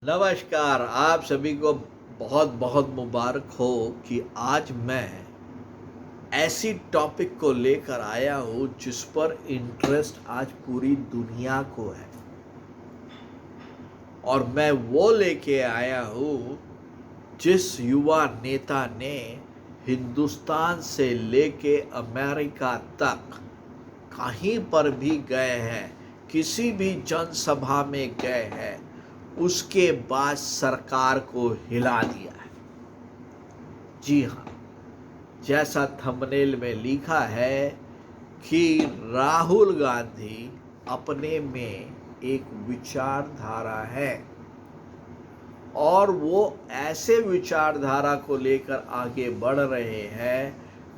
नमस्कार, आप सभी को बहुत बहुत मुबारक हो कि आज मैं ऐसी टॉपिक को लेकर आया हूँ जिस पर इंटरेस्ट आज पूरी दुनिया को है। और मैं वो लेके आया हूँ जिस युवा नेता ने हिंदुस्तान से लेके अमेरिका तक कहीं पर भी गए हैं, किसी भी जनसभा में गए हैं, उसके बाद सरकार को हिला दिया है। जी हाँ, जैसा थंबनेल में लिखा है कि राहुल गांधी अपने में एक विचारधारा है और वो ऐसे विचारधारा को लेकर आगे बढ़ रहे हैं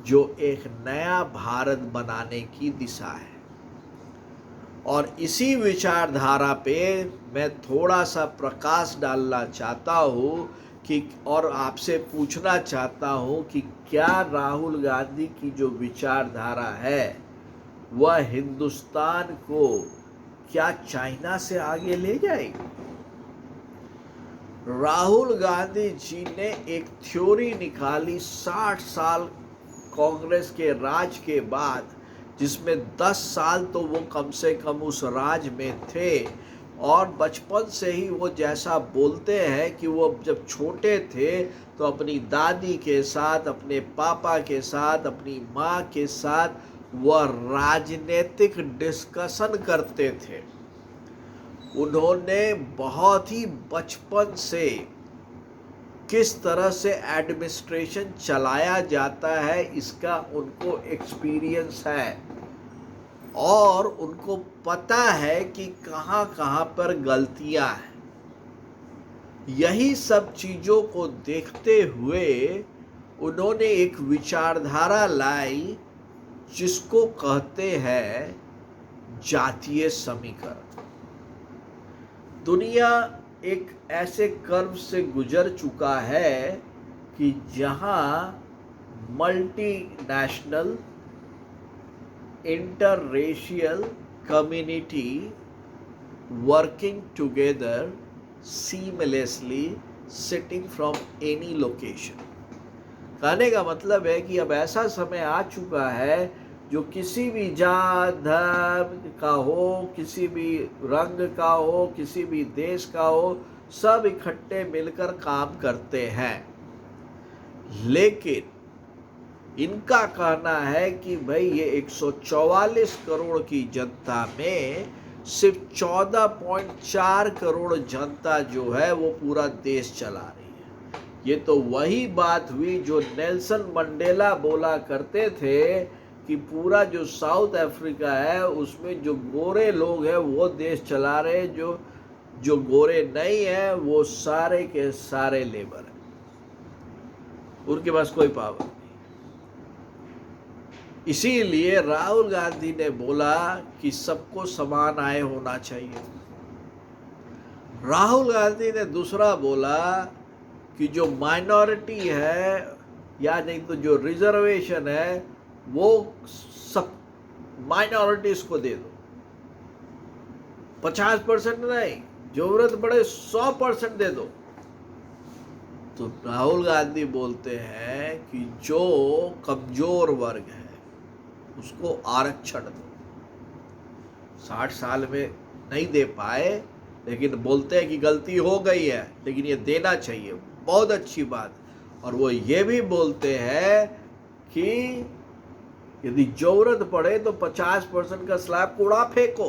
जो एक नया भारत बनाने की दिशा है। और इसी विचारधारा पे मैं थोड़ा सा प्रकाश डालना चाहता हूँ कि और आपसे पूछना चाहता हूँ कि क्या राहुल गांधी की जो विचारधारा है वह हिंदुस्तान को क्या चाइना से आगे ले जाएगी। राहुल गांधी जी ने एक थ्योरी निकाली 60 साल कांग्रेस के राज के बाद, जिसमें 10 साल तो वो कम से कम उस राज में थे। और बचपन से ही वो जैसा बोलते हैं कि वो जब छोटे थे तो अपनी दादी के साथ, अपने पापा के साथ, अपनी माँ के साथ वह राजनीतिक डिस्कशन करते थे। उन्होंने बहुत ही बचपन से किस तरह से एडमिनिस्ट्रेशन चलाया जाता है इसका उनको एक्सपीरियंस है और उनको पता है कि कहाँ कहाँ पर गलतियां हैं। यही सब चीज़ों को देखते हुए उन्होंने एक विचारधारा लाई जिसको कहते हैं जातीय समीकरण। दुनिया एक ऐसे कर्व से गुजर चुका है कि जहां multinational interracial community working together seamlessly sitting from any location. कहने का मतलब है कि अब ऐसा समय आ चुका है जो किसी भी जात धर्म का हो, किसी भी रंग का हो, किसी भी देश का हो, सब इकट्ठे मिलकर काम करते हैं। लेकिन इनका कहना है कि भाई ये 144 करोड़ की जनता में सिर्फ 14.4 करोड़ जनता जो है वो पूरा देश चला रही है। ये तो वही बात हुई जो नेल्सन मंडेला बोला करते थे कि पूरा जो साउथ अफ्रीका है उसमें जो गोरे लोग हैं वो देश चला रहे, जो गोरे नहीं है वो सारे के सारे लेबर हैं, उनके पास कोई पावर नहीं। इसीलिए राहुल गांधी ने बोला कि सबको समान आय होना चाहिए। राहुल गांधी ने दूसरा बोला कि जो माइनॉरिटी है या नहीं तो जो रिजर्वेशन है वो सब माइनॉरिटीज को दे दो, 50% नहीं, जरूरत पड़े 100% दे दो। तो राहुल गांधी बोलते हैं कि जो कमजोर वर्ग है उसको आरक्षण दो। 60 साल में नहीं दे पाए, लेकिन बोलते हैं कि गलती हो गई है लेकिन ये देना चाहिए, बहुत अच्छी बात। और वो ये भी बोलते हैं कि यदि जरूरत पड़े तो 50% का स्लैब को उड़ा फेंको।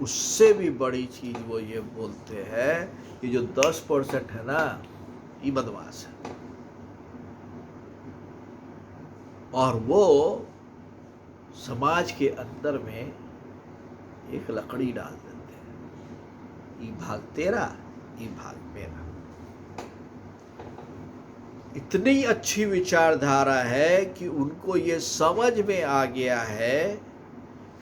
उससे भी बड़ी चीज वो ये बोलते हैं कि जो 10% है ना, ये बदमाश है। और वो समाज के अंदर में एक लकड़ी डाल देते हैं, ये भाग तेरा, ये भाग मेरा। इतनी अच्छी विचारधारा है कि उनको ये समझ में आ गया है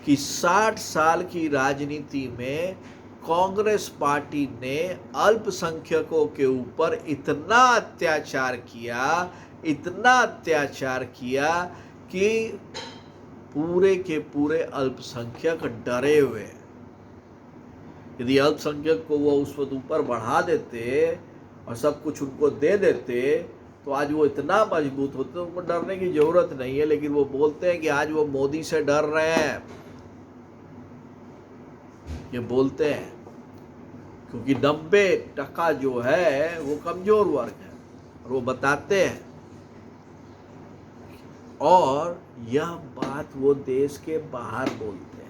कि 60 साल की राजनीति में कांग्रेस पार्टी ने अल्पसंख्यकों के ऊपर इतना अत्याचार किया कि पूरे के पूरे अल्पसंख्यक डरे हुए हैं। यदि अल्पसंख्यक को वो उस वक्त ऊपर बढ़ा देते और सब कुछ उनको दे देते तो आज वो इतना मजबूत होते, उनको डरने की जरूरत नहीं है। लेकिन वो बोलते हैं कि आज वो मोदी से डर रहे हैं, ये बोलते हैं, क्योंकि 90% जो है वो कमजोर वर्ग है, और वो बताते हैं। और यह बात वो देश के बाहर बोलते हैं।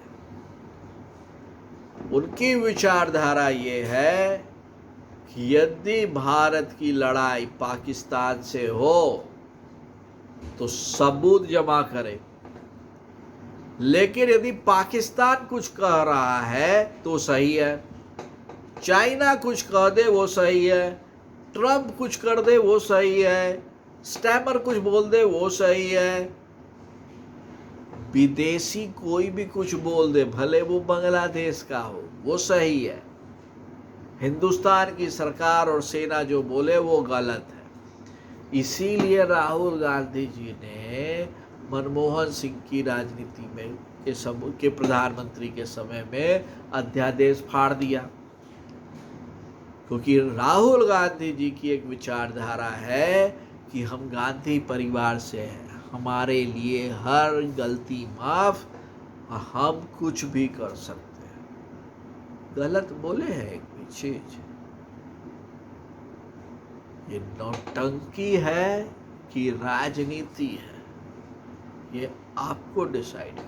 उनकी विचारधारा ये है कि यदि भारत की लड़ाई पाकिस्तान से हो तो सबूत जमा करे, लेकिन यदि पाकिस्तान कुछ कह रहा है तो सही है, चाइना कुछ कह दे वो सही है, ट्रम्प कुछ कर दे वो सही है, स्टैमर कुछ बोल दे वो सही है, विदेशी कोई भी कुछ बोल दे भले वो बांग्लादेश का हो वो सही है, हिंदुस्तान की सरकार और सेना जो बोले वो गलत है। इसीलिए राहुल गांधी जी ने मनमोहन सिंह की राजनीति में के प्रधानमंत्री के समय में अध्यादेश फाड़ दिया, क्योंकि राहुल गांधी जी की एक विचारधारा है कि हम गांधी परिवार से हैं, हमारे लिए हर गलती माफ, हम कुछ भी कर सकते हैं। गलत बोले हैं एक भी चीज, ये नौटंकी है कि राजनीति है, ये आपको डिसाइड